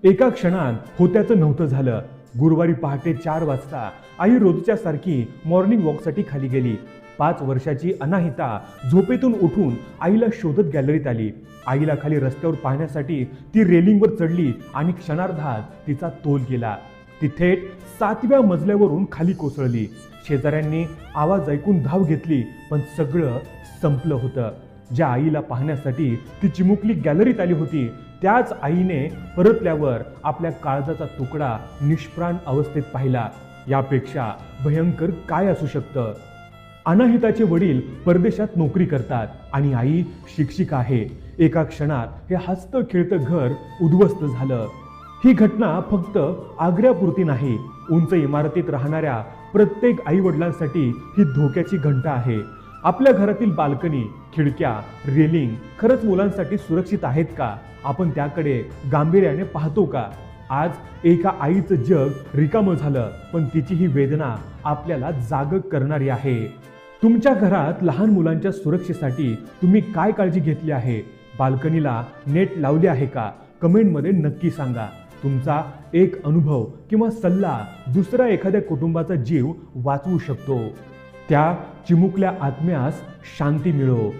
एका क्षणात होत्याचं नव्हतं झालं. गुरुवारी पहाटे 4 वाजता आई रोजच्या सारखी मॉर्निंग वॉकसाठी खाली गेली. 5 वर्षाची अनाहिता झोपेतून उठून आईला शोधत गॅलरीत आली. आईला खाली रस्त्यावर पाहण्यासाठी ती रेलिंगवर चढली आणि क्षणार्धात तिचा तोल गेला. ती थेट 7व्या मजल्यावरून खाली कोसळली. शेजाऱ्यांनी आवाज ऐकून धाव घेतली, पण सगळं संपलं होतं. ज्या आईला पाहण्यासाठी ती चिमुकली गॅलरीत आली होती, त्याच आईने परतल्यावर आपल्या काळजाचा तुकडा निष्प्राण अवस्थेत पाहिला. यापेक्षा भयंकर काय असू शकतं? अनाहिताचे वडील परदेशात नोकरी करतात आणि आई शिक्षिका आहे. एका क्षणात हे हसतं खेळतं घर उद्ध्वस्त झालं. ही घटना फक्त आग्र्यापुरती नाही, उंच इमारतीत राहणाऱ्या प्रत्येक आई वडिलांसाठी ही धोक्याची घंटा आहे. आपल्या घरातील बाल्कनी, खिडक्या, रेलिंग खरंच मुलांसाठी सुरक्षित आहेत का? आपण त्याकडे गांभीर्याने पाहतो का? आज एका आईचं जग रिकामं झालं, पण तिची ही वेदना आपल्याला जाग करणारी आहे. तुमच्या घरात लहान मुलांच्या सुरक्षेसाठी तुम्ही काय काळजी घेतली आहे? बाल्कनीला नेट लावले आहे का? कमेंटमध्ये नक्की सांगा. तुमचा एक अनुभव किंवा सल्ला दुसऱ्या एखाद्या कुटुंबाचा जीव वाचवू शकतो. त्या चिमुकल्या आत्म्यास शांती मिळो.